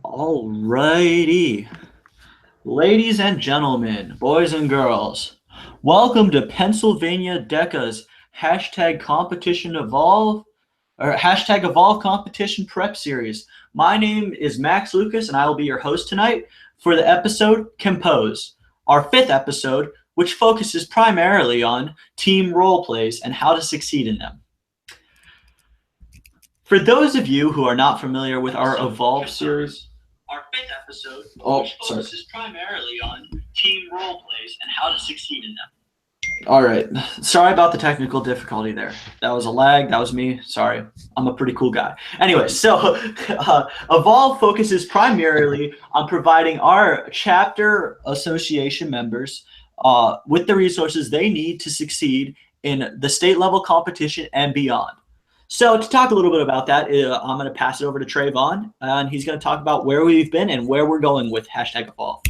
Alrighty. Ladies and gentlemen, boys and girls, welcome to Pennsylvania DECA's hashtag competition evolve or hashtag evolve competition prep series. My name is Max Lucas and I will be your host tonight for the episode Compose, our fifth episode, which focuses primarily on team role plays and how to succeed in them. For those of you who are not familiar with our Evolve series, our fifth episode focuses primarily on team role plays and how to succeed in them. All right. Sorry about the technical difficulty there. That was a lag. That was me. Sorry. I'm a pretty cool guy. Anyway, so Evolve focuses primarily on providing our chapter association members with the resources they need to succeed in the state level competition and beyond. So to talk a little bit about that, I'm going to pass it over to Trayvon, and he's going to talk about where we've been and where we're going with hashtag Evolve.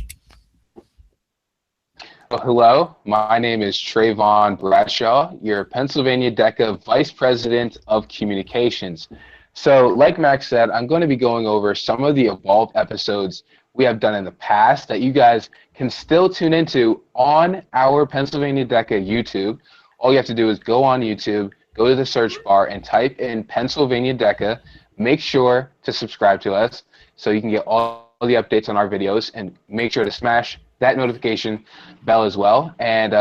Well, hello, my name is Trayvon Bradshaw, your Pennsylvania DECA Vice President of Communications. So like Max said, I'm going to be going over some of the Evolve episodes we have done in the past that you guys can still tune into on our Pennsylvania DECA YouTube. All you have to do is go on YouTube, go to the search bar and type in Pennsylvania DECA. Make sure to subscribe to us so you can get all the updates on our videos, and make sure to smash that notification bell as well. And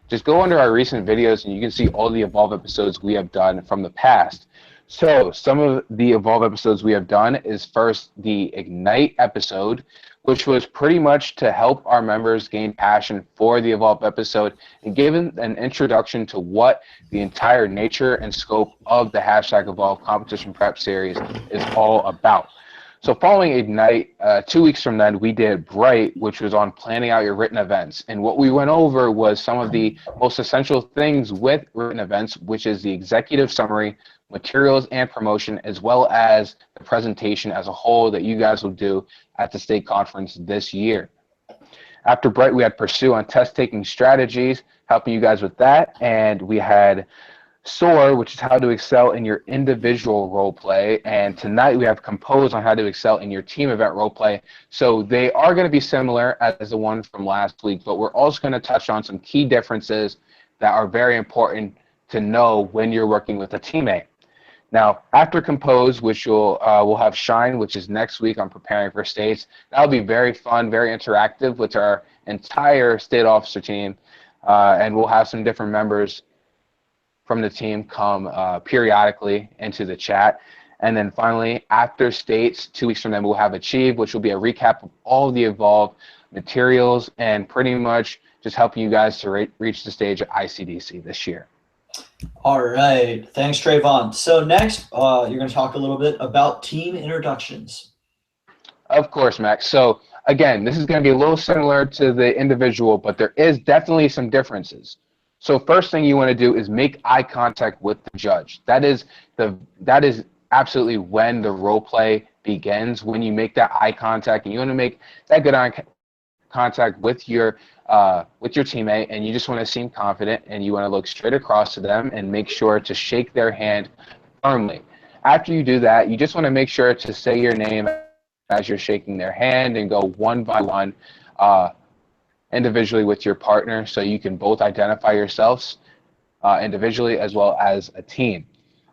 just go under our recent videos and you can see all the Evolve episodes we have done from the past. So some of the Evolve episodes we have done is first the Ignite episode, which was pretty much to help our members gain passion for the Evolve episode and give an introduction to what the entire nature and scope of the hashtag Evolve competition prep series is all about. So following Ignite, 2 weeks from then, we did Bright, which was on planning out your written events. And what we went over was some of the most essential things with written events, which is the executive summary, materials and promotion, as well as the presentation as a whole that you guys will do at the state conference this year. After Bright, we had Pursue on test-taking strategies, helping you guys with that. And we had Soar, which is how to excel in your individual role play. And tonight we have Compose on how to excel in your team event role play. So they are going to be similar as the one from last week, but we're also going to touch on some key differences that are very important to know when you're working with a teammate. Now, after Compose, which we'll have Shine, which is next week on Preparing for States. That'll be very fun, very interactive with our entire state officer team, and we'll have some different members from the team come periodically into the chat. And then finally, after States, 2 weeks from then, we'll have Achieve, which will be a recap of all the Evolve materials and pretty much just helping you guys to reach the stage at ICDC this year. All right. Thanks, Trayvon. So next, you're going to talk a little bit about team introductions. Of course, Max. So again, this is going to be a little similar to the individual, but there is definitely some differences. So first thing you want to do is make eye contact with the judge. That is absolutely when the role play begins, when you make that eye contact, and you want to make that good eye contact with your teammate, and you just want to seem confident, and you want to look straight across to them and make sure to shake their hand firmly. After you do that, you just want to make sure to say your name as you're shaking their hand and go one by one individually with your partner, so you can both identify yourselves individually as well as a team.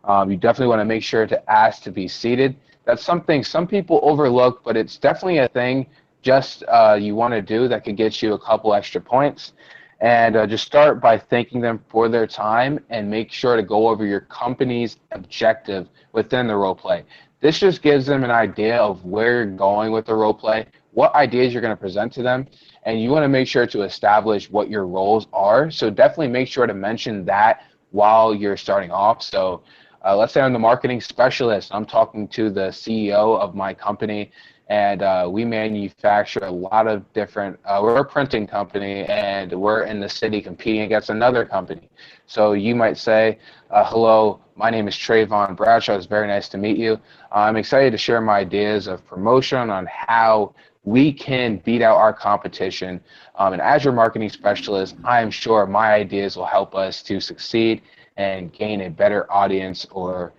You definitely want to make sure to ask to be seated. That's something some people overlook, but it's definitely a thing just you want to do that could get you a couple extra points. And just start by thanking them for their time, and make sure to go over your company's objective within the role play. This just gives them an idea of where you're going with the role play, what ideas you're going to present to them, and you want to make sure to establish what your roles are. So definitely make sure to mention that while you're starting off. So let's say I'm the marketing specialist. I'm talking to the CEO of my company, and we manufacture a lot of different, we're a printing company, and we're in the city competing against another company. So you might say, hello, my name is Trayvon Bradshaw. It's very nice to meet you. I'm excited to share my ideas of promotion on how we can beat out our competition. And as your marketing specialist, I am sure my ideas will help us to succeed and gain a better audience or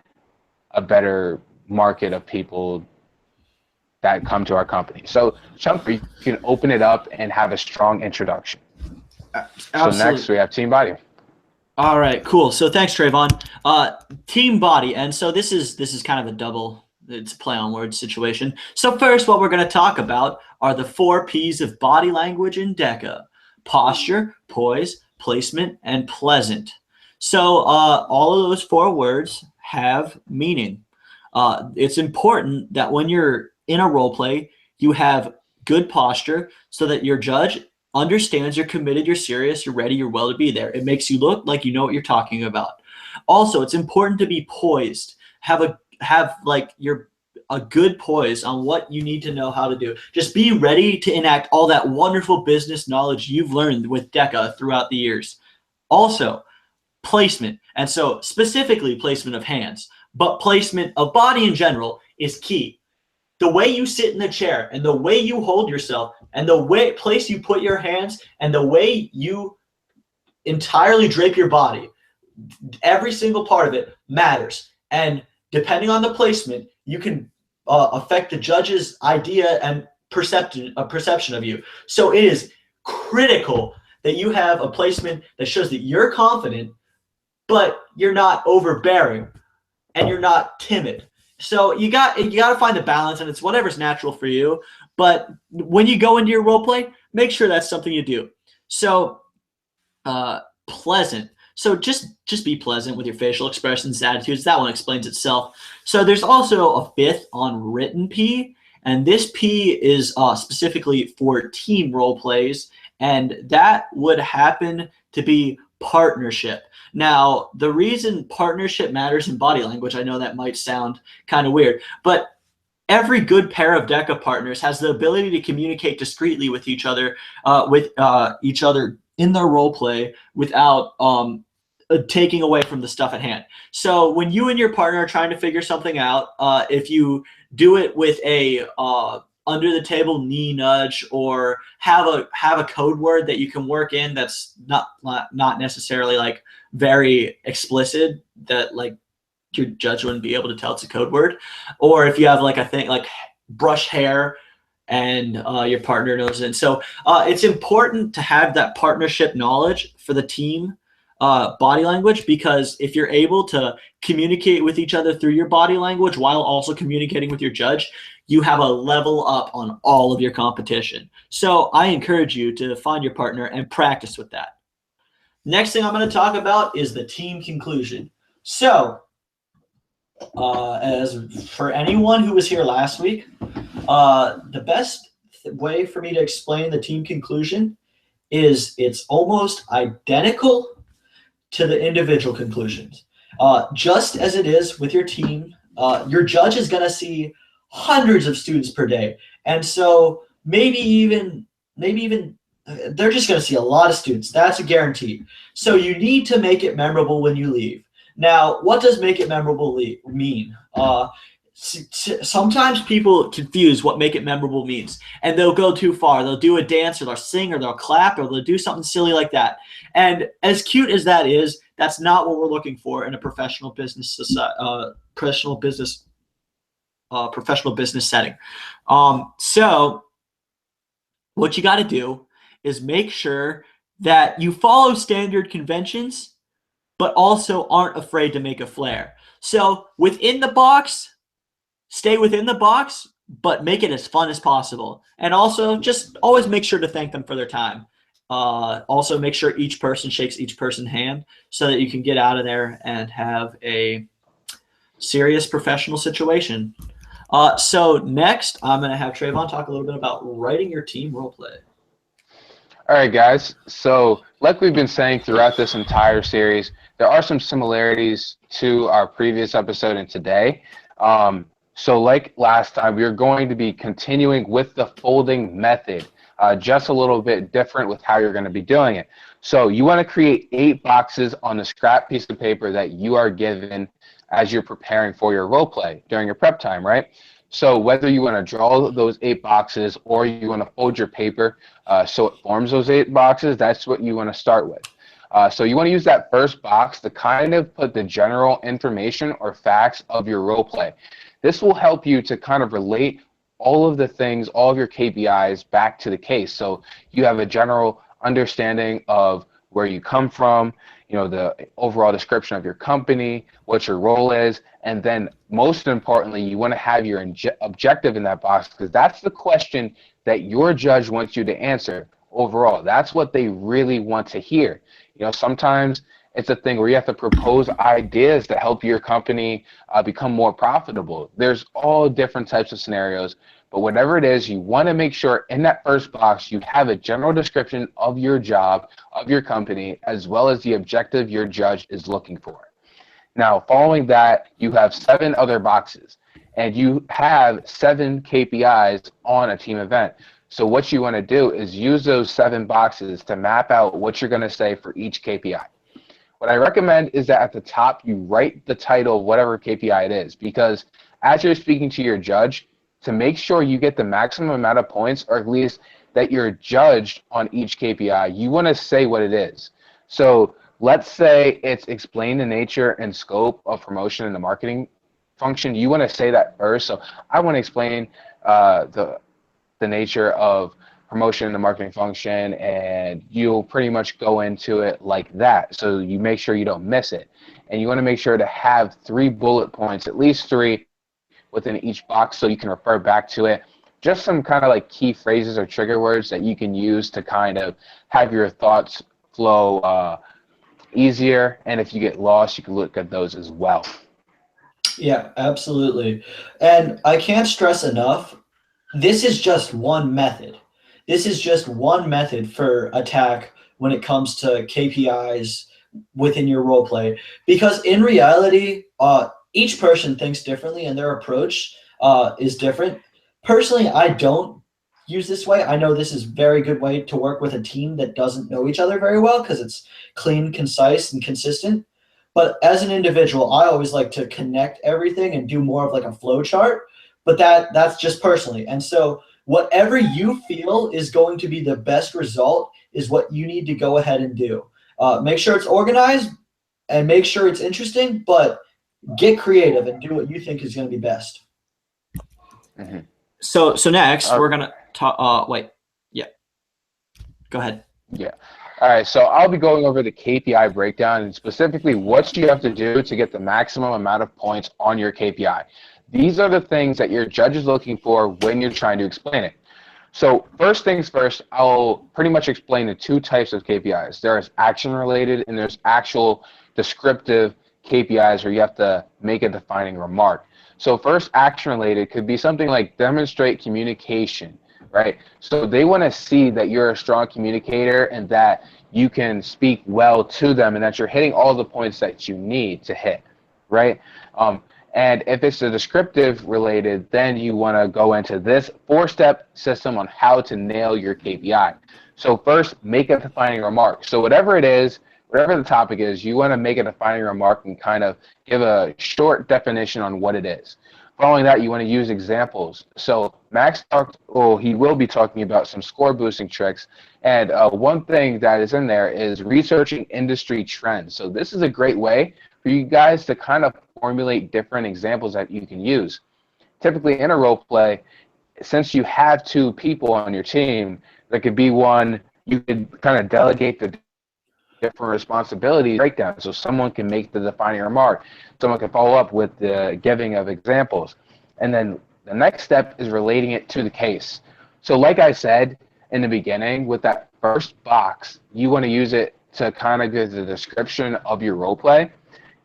a better market of people that come to our company. So, Shumper, you can open it up and have a strong introduction. Absolutely. So next we have Team Body. All right, cool. So thanks, Trayvon. Team Body, and so this is kind of a double, it's a play on words situation. So first, what we're going to talk about are the 4 P's of body language in DECA: posture, poise, placement, and pleasant. So all of those 4 words have meaning. It's important that when you're in a role play, you have good posture so that your judge understands you're committed, you're serious, you're ready, you're well to be there. It makes you look like you know what you're talking about. Also, it's important to be poised. Have a good poise on what you need to know how to do. Just be ready to enact all that wonderful business knowledge you've learned with DECA throughout the years. Also, placement. And so specifically placement of hands, but placement of body in general is key. The way you sit in the chair and the way you hold yourself and the place you put your hands and the way you entirely drape your body, every single part of it matters. And depending on the placement, you can affect the judge's idea and perception of you. So it is critical that you have a placement that shows that you're confident, but you're not overbearing and you're not timid. So you got to find the balance, and it's whatever's natural for you. But when you go into your role play, make sure that's something you do. So pleasant. So just be pleasant with your facial expressions, attitudes. That one explains itself. So there's also a 5th on written P, and this P is specifically for team role plays, and that would happen to be partnership. Now, the reason partnership matters in body language, I know that might sound kind of weird, but every good pair of DECA partners has the ability to communicate discreetly with each other in their role play without taking away from the stuff at hand. So when you and your partner are trying to figure something out, if you do it with a under the table knee nudge, or have a code word that you can work in that's not necessarily like very explicit, that like your judge wouldn't be able to tell it's a code word, or if you have like a thing like brush hair and your partner knows it. And so it's important to have that partnership knowledge for the team body language, because if you're able to communicate with each other through your body language while also communicating with your judge, you have a level up on all of your competition. So I encourage you to find your partner and practice with that. Next thing I'm going to talk about is the team conclusion. So as for anyone who was here last week, the best way for me to explain the team conclusion is it's almost identical to the individual conclusions. Just as it is with your team, your judge is going to see hundreds of students per day. And so maybe even they're just going to see a lot of students. That's a guarantee. So you need to make it memorable when you leave. Now, what does make it memorable mean? Sometimes people confuse what make it memorable means, and they'll go too far. They'll do a dance, or they'll sing, or they'll clap, or they'll do something silly like that. And as cute as that is, that's not what we're looking for in a professional business setting. So what you got to do is make sure that you follow standard conventions, but also aren't afraid to make a flair. So within the box, stay within the box, but make it as fun as possible. And also just always make sure to thank them for their time. Also make sure each person shakes each person's hand so that you can get out of there and have a serious professional situation. So next, I'm going to have Trayvon talk a little bit about writing your team role play. All right, guys. So like we've been saying throughout this entire series, there are some similarities to our previous episode and today. So like last time, we're going to be continuing with the folding method, just a little bit different with how you're going to be doing it. So you want to create 8 boxes on the scrap piece of paper that you are given as you're preparing for your role play during your prep time, right? So whether you want to draw those 8 boxes or you want to fold your paper so it forms those 8 boxes, that's what you want to start with. So you want to use that first box to kind of put the general information or facts of your role play. This will help you to kind of relate all of the things, all of your KPIs back to the case. So you have a general understanding of where you come from, you know, the overall description of your company, what your role is, and then most importantly, you want to have your objective in that box, because that's the question that your judge wants you to answer overall. That's what they really want to hear. You know, sometimes it's a thing where you have to propose ideas to help your company become more profitable. There's all different types of scenarios, but whatever it is, you want to make sure in that first box you have a general description of your job, of your company, as well as the objective your judge is looking for. Now, following that, you have 7 other boxes, and you have 7 KPIs on a team event. So what you want to do is use those 7 boxes to map out what you're going to say for each KPI. What I recommend is that at the top, you write the title of whatever KPI it is, because as you're speaking to your judge, to make sure you get the maximum amount of points, or at least that you're judged on each KPI, you want to say what it is. So let's say it's explain the nature and scope of promotion in the marketing function. You want to say that first. So I want to explain the nature of promotion in the marketing function, and you'll pretty much go into it like that. So you make sure you don't miss it. And you want to make sure to have 3 bullet points, at least 3 within each box, so you can refer back to it. Just some kind of like key phrases or trigger words that you can use to kind of have your thoughts flow easier. And if you get lost, you can look at those as well. Yeah, absolutely. And I can't stress enough, this is just one method. This is just one method for attack when it comes to KPIs within your role play, because in reality, each person thinks differently and their approach is different. Personally, I don't use this way. I know this is a very good way to work with a team that doesn't know each other very well, because it's clean, concise, and consistent. But as an individual, I always like to connect everything and do more of like a flow chart, but that's just personally. And so whatever you feel is going to be the best result is what you need to go ahead and do. Make sure it's organized and make sure it's interesting, but get creative and do what you think is going to be best. Mm-hmm. So next we're going to talk, yeah, go ahead. Yeah. All right, so I'll be going over the KPI breakdown and specifically what you have to do to get the maximum amount of points on your KPI. These are the things that your judge is looking for when you're trying to explain it. So first things first, I'll pretty much explain the 2 types of KPIs. There's action-related and there's actual descriptive KPIs where you have to make a defining remark. So first, action-related could be something like demonstrate communication, right? So they want to see that you're a strong communicator and that you can speak well to them and that you're hitting all the points that you need to hit, right? And if it's a descriptive related, then you want to go into this 4-step system on how to nail your KPI. So first, make a defining remark. So whatever it is, whatever the topic is, you want to make a defining remark and kind of give a short definition on what it is. Following that, you want to use examples. So Max he will be talking about some score boosting tricks. And one thing that is in there is researching industry trends. So this is a great way for you guys to kind of formulate different examples that you can use. Typically in a role play, since you have 2 people on your team, there could be one, you could kind of delegate the different responsibilities breakdown. So someone can make the defining remark, someone can follow up with the giving of examples. And then the next step is relating it to the case. So like I said in the beginning, with that first box, you want to use it to kind of give the description of your role play.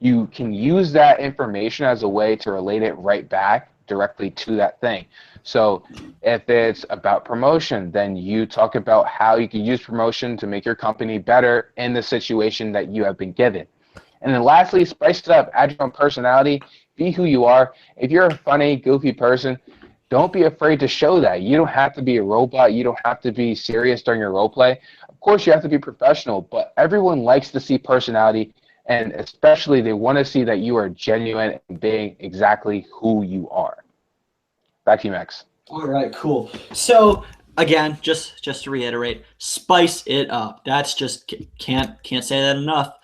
You can use that information as a way to relate it right back directly to that thing. So if it's about promotion, then you talk about how you can use promotion to make your company better in the situation that you have been given. And then lastly, spice it up, add your own personality, be who you are. If you're a funny, goofy person, don't be afraid to show that. You don't have to be a robot. You don't have to be serious during your role play. Of course, you have to be professional, but everyone likes to see personality, and especially they want to see that you are genuine and being exactly who you are. Back to you, Max. All right, cool. So again, just to reiterate, spice it up. That's just can't say that enough.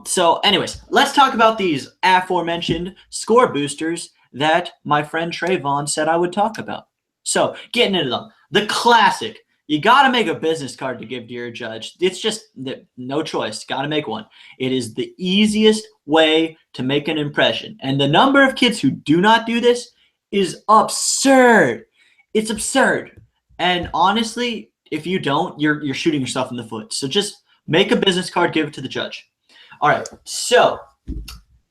So anyways, let's talk about these aforementioned score boosters that my friend Trayvon said I would talk about. So getting into them. The classic. You got to make a business card to give to your judge. It's just no choice. Got to make one. It is the easiest way to make an impression. And the number of kids who do not do this is absurd. It's absurd. And honestly, if you don't, you're shooting yourself in the foot. So just make a business card, give it to the judge. All right. So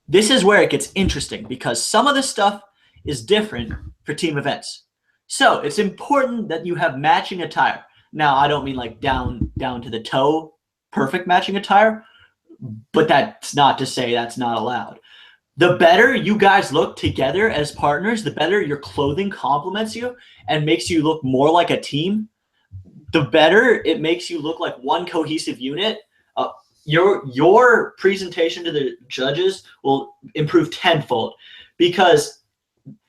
this is where it gets interesting because some of this stuff is different for team events. So it's important that you have matching attire. Now, I don't mean like down to the toe, perfect matching attire, but that's not to say that's not allowed. The better you guys look together as partners, the better your clothing complements you and makes you look more like a team, the better it makes you look like one cohesive unit. Your presentation to the judges will improve tenfold because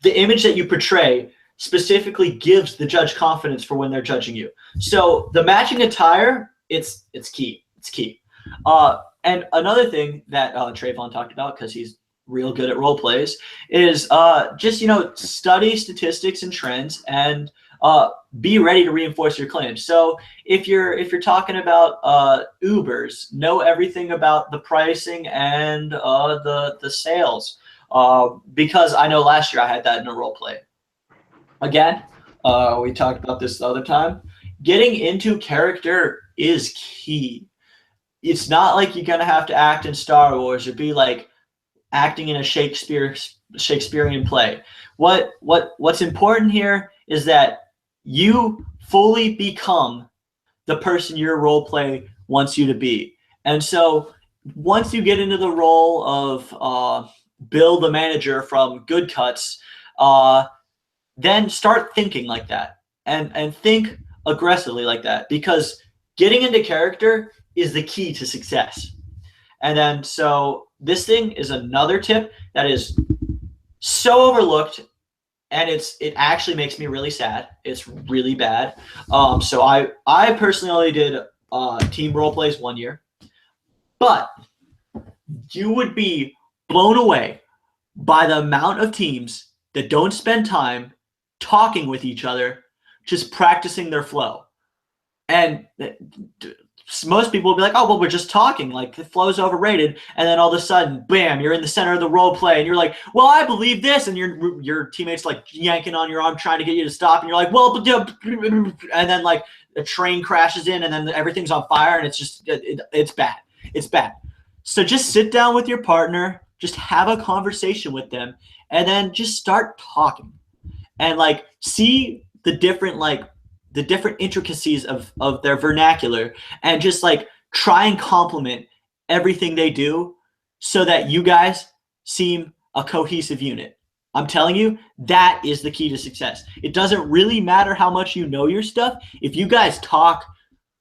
the image that you portray specifically gives the judge confidence for when they're judging you. So the matching attire, it's key. It's key. And another thing that Trayvon talked about, because he's real good at role plays, is just study statistics and trends and be ready to reinforce your claims. So if you're talking about Ubers, know everything about the pricing and the sales, because I know last year I had that in a role play. Again, we talked about this the other time. Getting into character is key. It's not like you're gonna have to act in Star Wars or be like acting in a Shakespearean play. What's important here is that you fully become the person your role play wants you to be. And so once you get into the role of Bill the manager from Good Cuts, then start thinking like that and think aggressively like that, because getting into character is the key to success. And then so this thing is another tip that is so overlooked, and it actually makes me really sad. It's really bad. So I personally only did team role plays 1 year, but you would be blown away by the amount of teams that don't spend time talking with each other, just practicing their flow. And most people will be like, oh, well, we're just talking, like the flow's overrated. And then all of a sudden, bam, you're in the center of the role play and you're like, well, I believe this. And your teammates like yanking on your arm, trying to get you to stop. And you're like, well, and then like a train crashes in and then everything's on fire. And it's just, it's bad. It's bad. So just sit down with your partner, just have a conversation with them, and then just start talking and like see the different intricacies of their vernacular, and just like try and complement everything they do so that you guys seem a cohesive unit. I'm telling you, that is the key to success. It doesn't really matter how much you know your stuff. If you guys talk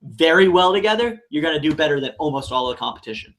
very well together, you're going to do better than almost all of the competition.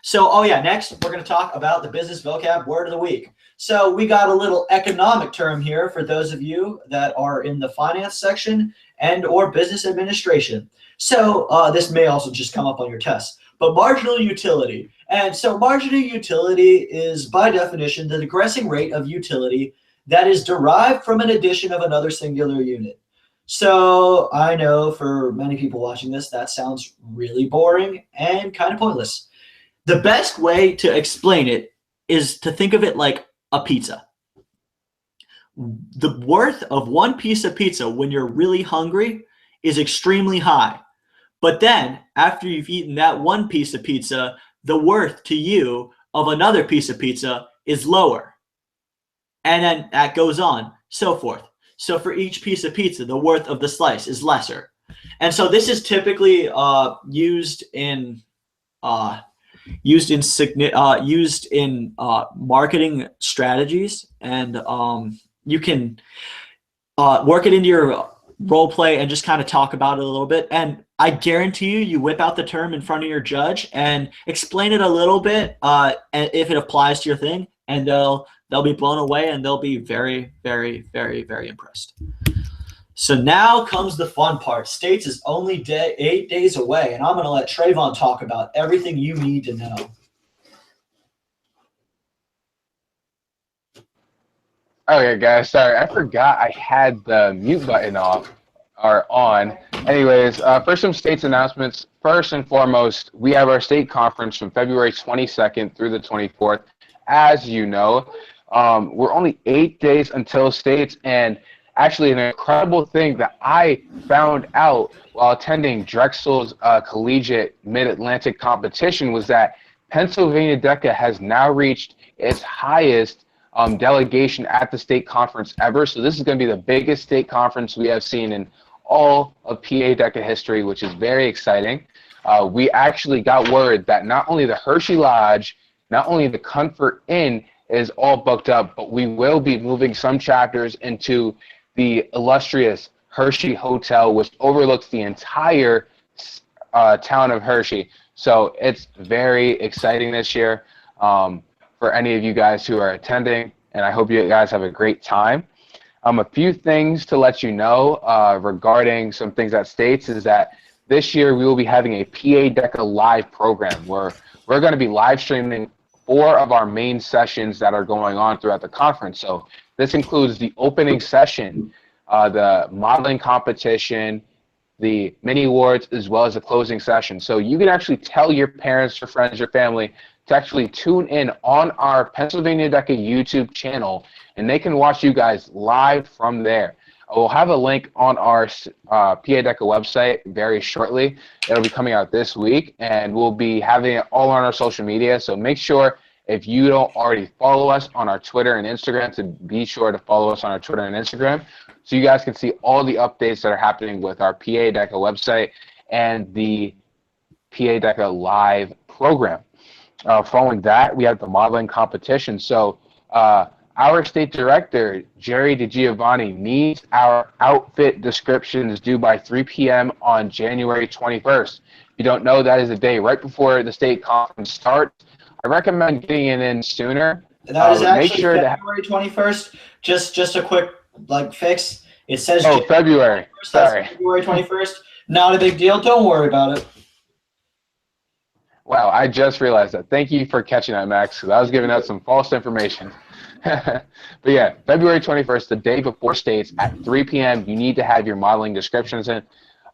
So, oh yeah, next we're going to talk about the business vocab word of the week. So we got a little economic term here for those of you that are in the finance section and or business administration. So this may also just come up on your test, but marginal utility. And so marginal utility is by definition the digressing rate of utility that is derived from an addition of another singular unit. So I know for many people watching this, that sounds really boring and kind of pointless. The best way to explain it is to think of it like a pizza. The worth of one piece of pizza when you're really hungry is extremely high. But then after you've eaten that one piece of pizza, the worth to you of another piece of pizza is lower. And then that goes on, so forth. So for each piece of pizza, the worth of the slice is lesser. And so this is typically used in marketing strategies, and you can work it into your role play and just kind of talk about it a little bit. And I guarantee you whip out the term in front of your judge and explain it a little bit if it applies to your thing, and they'll be blown away and they'll be very, very, very, very impressed. So now comes the fun part. States is only 8 days away, and I'm going to let Trayvon talk about everything you need to know. Okay, guys, sorry, I forgot I had the mute button off or on. Anyways, for some states announcements, first and foremost, we have our state conference from February 22nd through the 24th. As you know, we're only 8 days until states, and actually an incredible thing that I found out while attending Drexel's collegiate mid-Atlantic competition was that Pennsylvania DECA has now reached its highest delegation at the state conference ever. So this is going to be the biggest state conference we have seen in all of PA DECA history, which is very exciting. We actually got word that not only the Hershey Lodge, not only the Comfort Inn is all booked up, but we will be moving some chapters into the illustrious Hershey Hotel, which overlooks the entire town of Hershey. So it's very exciting this year for any of you guys who are attending, and I hope you guys have a great time. A few things to let you know regarding some things at states is that this year we will be having a PA DECA live program where we're going to be live streaming 4 of our main sessions that are going on throughout the conference. So this includes the opening session, the modeling competition, the mini awards, as well as the closing session. So you can actually tell your parents, your friends, your family to actually tune in on our Pennsylvania DECA YouTube channel, and they can watch you guys live from there. We'll have a link on our PA DECA website very shortly. It'll be coming out this week, and we'll be having it all on our social media. So make sure, if you don't already follow us on our Twitter and Instagram, to be sure to follow us on our Twitter and Instagram so you guys can see all the updates that are happening with our PA DECA website and the PA DECA live program. Following that, we have the modeling competition. So our state director, Jerry DiGiovanni, needs our outfit descriptions due by 3 p.m. on January 21st. If you don't know, that is the day right before the state conference starts. I recommend getting it in sooner. That is actually February 21st. Just a quick fix. It says February. Sorry. February 21st. Not a big deal. Don't worry about it. Wow, I just realized that. Thank you for catching that, Max, because I was giving out some false information. But yeah, February 21st, the day before states at 3 p.m., you need to have your modeling descriptions in.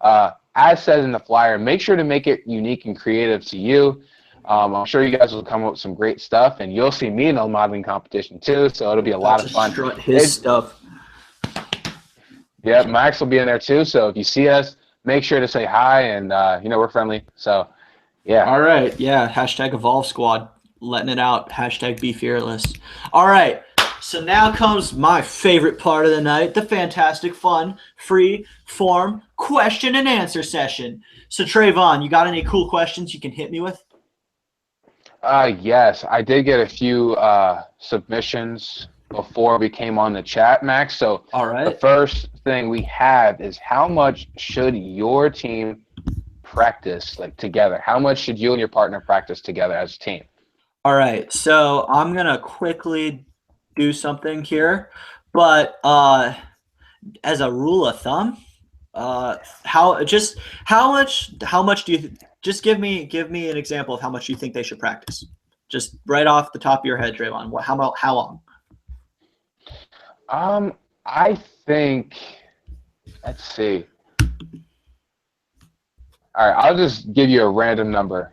As said in the flyer, make sure to make it unique and creative to you. I'm sure you guys will come up with some great stuff, and you'll see me in the modeling competition too, so it'll be a lot of fun. Strut his stuff. Yeah, Max will be in there too, so if you see us, make sure to say hi, and we're friendly, so yeah. All right, yeah, hashtag Evolve Squad, letting it out, hashtag Be Fearless. All right, so now comes my favorite part of the night, the fantastic, fun, free form question and answer session. So Trayvon, you got any cool questions you can hit me with? Yes, I did get a few submissions before we came on the chat, Max. So all right. The first thing we have is, how much should your team practice together? How much should you and your partner practice together as a team? All right, so I'm gonna quickly do something here, but as a rule of thumb, how much do you just give me an example of how much you think they should practice, just right off the top of your head, Trayvon? How long? I think, let's see. All right, I'll just give you a random number.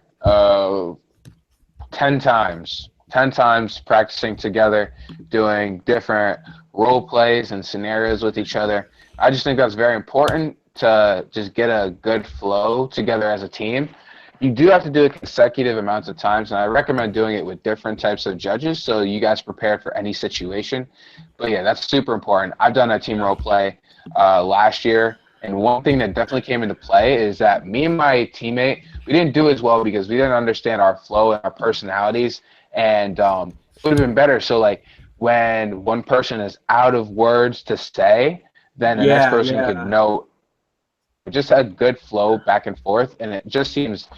10 times. 10 times practicing together, doing different role plays and scenarios with each other. I just think that's very important to just get a good flow together as a team. You do have to do it consecutive amounts of times, and I recommend doing it with different types of judges so you guys prepare for any situation. But yeah, that's super important. I've done a team role play last year, and one thing that definitely came into play is that me and my teammate, we didn't do as well because we didn't understand our flow and our personalities, and it would have been better. So when one person is out of words to say, then the next person could know. It just had good flow back and forth, and it just seems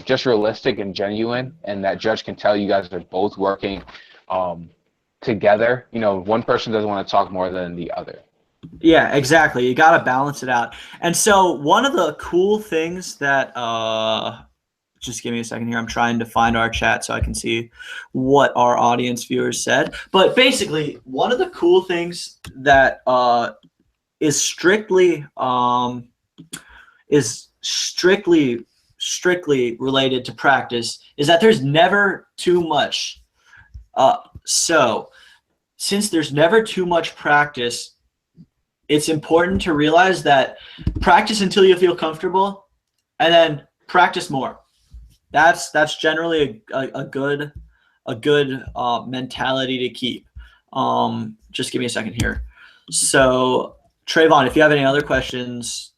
just realistic and genuine, and that judge can tell you guys are both working together. One person doesn't want to talk more than the other. Yeah, exactly. You got to balance it out. And so one of the cool things that just give me a second here. I'm trying to find our chat so I can see what our audience viewers said. But basically, one of the cool things that is strictly related to practice is that there's never too much. So since there's never too much practice, it's important to realize that practice until you feel comfortable, and then practice more. That's generally a good mentality to keep. Just give me a second here. So Trayvon, if you have any other questions,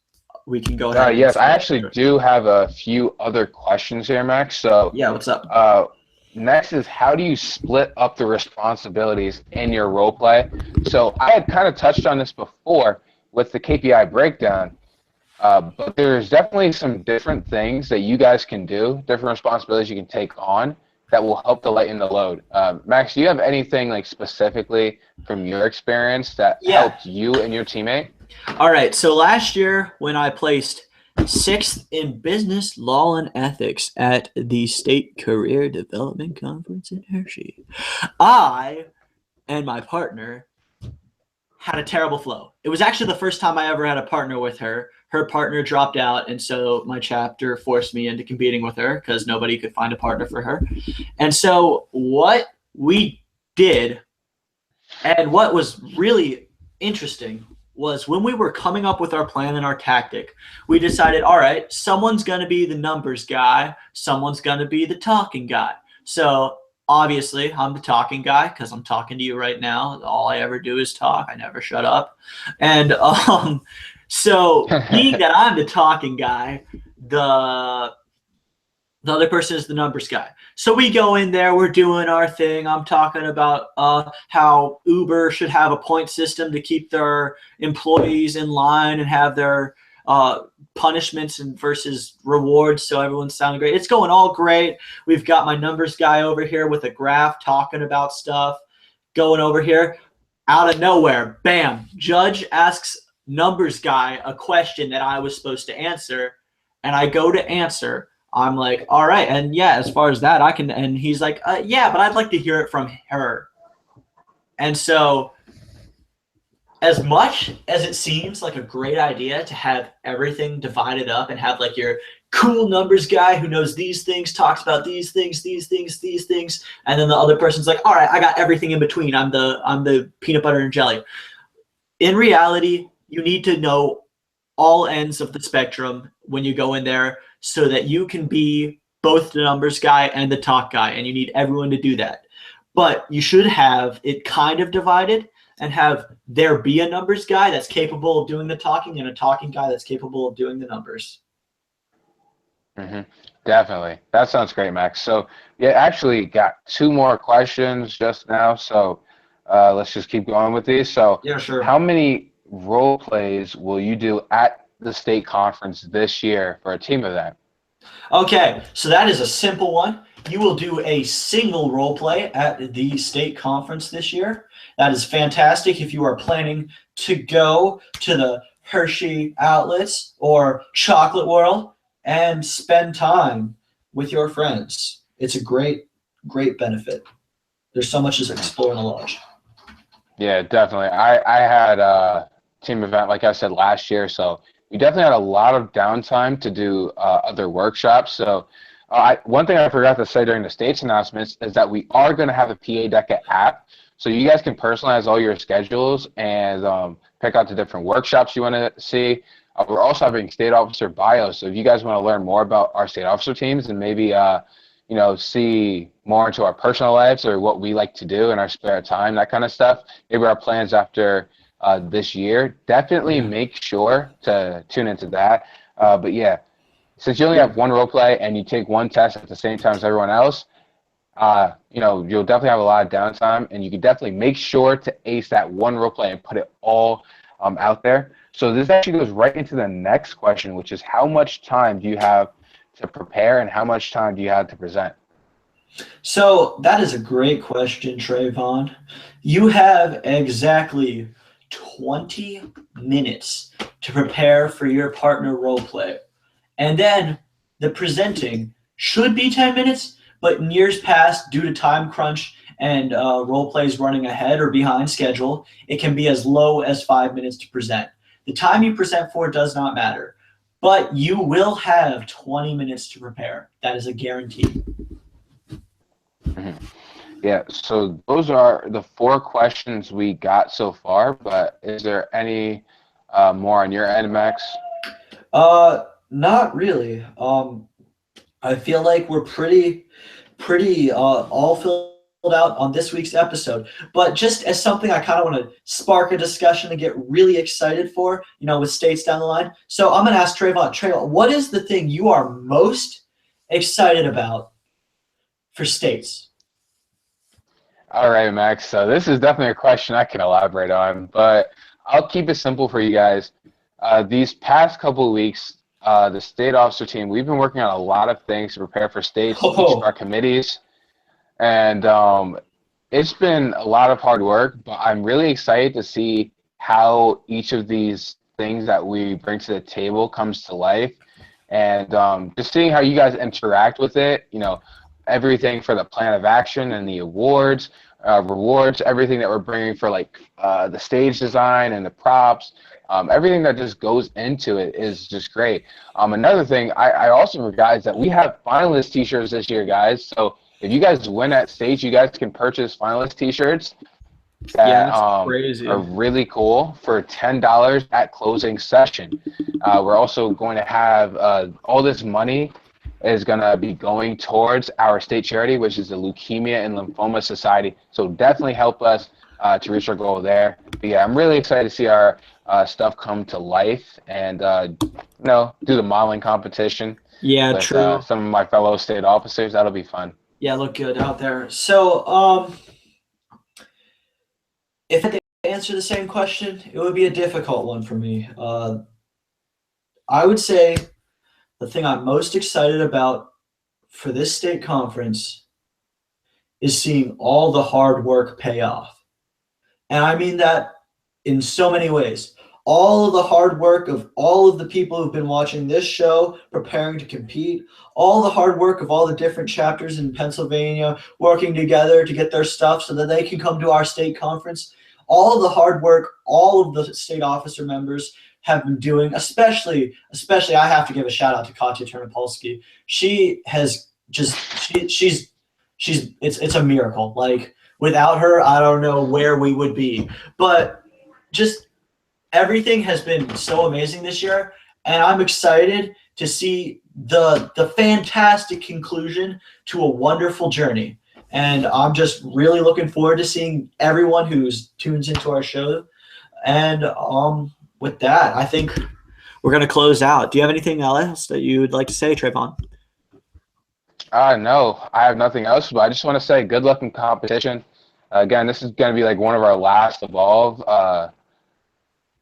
we can go ahead. Yes, I actually do have a few other questions here, Max. So yeah, what's up? Next is, how do you split up the responsibilities in your role play? So I had kind of touched on this before with the KPI breakdown, but there's definitely some different things that you guys can do, different responsibilities you can take on that will help to lighten the load. Max, do you have anything like specifically from your experience that helped you and your teammate? All right, so last year when I placed 6th in business, law, and ethics at the State Career Development Conference in Hershey, I and my partner had a terrible flow. It was actually the first time I ever had a partner with her. Her partner dropped out, and so my chapter forced me into competing with her because nobody could find a partner for her. And so what we did, and what was really interesting, was when we were coming up with our plan and our tactic, we decided, all right, someone's going to be the numbers guy, someone's going to be the talking guy. So obviously I'm the talking guy because I'm talking to you right now. All I ever do is talk. I never shut up. And so being that I'm the talking guy, the other person is the numbers guy. So we go in there, we're doing our thing. I'm talking about how Uber should have a point system to keep their employees in line and have their punishments and versus rewards, so everyone's sounding great. It's going all great. We've got my numbers guy over here with a graph talking about stuff, going over here. Out of nowhere, bam, judge asks numbers guy a question that I was supposed to answer, and I go to answer. I'm like, all right, and yeah, as far as that, I can, and he's like, yeah, but I'd like to hear it from her. And so as much as it seems like a great idea to have everything divided up and have like your cool numbers guy who knows these things, talks about these things, and then the other person's like, all right, I got everything in between. I'm the peanut butter and jelly. In reality, you need to know all ends of the spectrum when you go in there so that you can be both the numbers guy and the talk guy, and you need everyone to do that. But you should have it kind of divided and have there be a numbers guy that's capable of doing the talking and a talking guy that's capable of doing the numbers. Definitely. That sounds great, Max. So yeah, actually got 2 more questions just now. So let's just keep going with these. So yeah, sure. How many role plays will you do at the state conference this year for a team event? Okay, so that is a simple one. You will do a single role play at the state conference this year. That is fantastic if you are planning to go to the Hershey outlets or Chocolate World and spend time with your friends. It's a great benefit. There's so much to explore in the lodge. Yeah, definitely. I had a team event, like I said, last year, so we definitely had a lot of downtime to do other workshops. So one thing I forgot to say during the state's announcements is that we are going to have a PA DECA app, so you guys can personalize all your schedules and pick out the different workshops you want to see. We're also having state officer bios, so if you guys want to learn more about our state officer teams and maybe see more into our personal lives or what we like to do in our spare time, that kind of stuff, maybe our plans after this year, definitely make sure to tune into that. But yeah, since you only have one role play and you take one test at the same time as everyone else, you'll definitely have a lot of downtime, and you can definitely make sure to ace that one role play and put it all out there. So this actually goes right into the next question, which is how much time do you have to prepare and how much time do you have to present? So that is a great question, Trayvon. You have exactly 20 minutes to prepare for your partner role play. And then the presenting should be 10 minutes, but in years past, due to time crunch and role plays running ahead or behind schedule, it can be as low as 5 minutes to present. The time you present for does not matter, but you will have 20 minutes to prepare. That is a guarantee. Mm-hmm. Yeah, so those are the 4 questions we got so far, but is there any more on your end, Max? Not really. I feel like we're pretty all filled out on this week's episode. But just as something I kind of want to spark a discussion and get really excited for, with states down the line. So I'm going to ask Trayvon. Trayvon, what is the thing you are most excited about for states? All right, Max. So this is definitely a question I can elaborate on, but I'll keep it simple for you guys. These past couple of weeks, the state officer team, we've been working on a lot of things to prepare for states, each of our committees, and it's been a lot of hard work, but I'm really excited to see how each of these things that we bring to the table comes to life, and just seeing how you guys interact with it, everything for the plan of action and the awards, rewards, everything that we're bringing for the stage design and the props, everything that just goes into it is just great. Another thing, I also forgot that we have finalist t-shirts this year, guys. So if you guys win at stage, you guys can purchase finalist t-shirts that crazy. are really cool for $10 at closing session. We're also going to have all this money is going to be going towards our state charity, which is the Leukemia and Lymphoma Society. So definitely help us to reach our goal there. But yeah, I'm really excited to see our stuff come to life and do the modeling competition. Yeah, with, true. some of my fellow state officers. That'll be fun. Yeah, look good out there. So, if I had to answer the same question, it would be a difficult one for me. I would say the thing I'm most excited about for this state conference is seeing all the hard work pay off. And I mean that in so many ways. All of the hard work of all of the people who've been watching this show, preparing to compete, all the hard work of all the different chapters in Pennsylvania working together to get their stuff so that they can come to our state conference, all of the hard work all of the state officer members have been doing, especially I have to give a shout out to Katya Ternopolsky. She has just she's it's a miracle. Like, without her, I don't know where we would be. But just everything has been so amazing this year, and I'm excited to see the fantastic conclusion to a wonderful journey. And I'm just really looking forward to seeing everyone who's tunes into our show. And with that, I think we're going to close out. Do you have anything else that you would like to say, Trayvon? No, I have nothing else, but I just want to say good luck in competition. Again, this is going to be like one of our last Evolve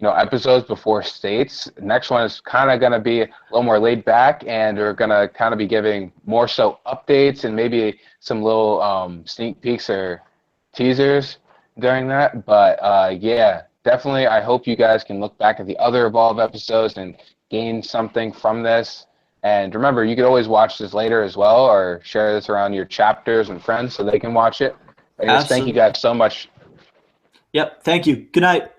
episodes before states. Next one is kind of going to be a little more laid back, and we're going to kind of be giving more so updates and maybe some little sneak peeks or teasers during that. But yeah, definitely I hope you guys can look back at the other Evolve episodes and gain something from this. And remember, you can always watch this later as well, or share this around your chapters and friends so they can watch it. Thank you guys so much. Yep, thank you. Good night.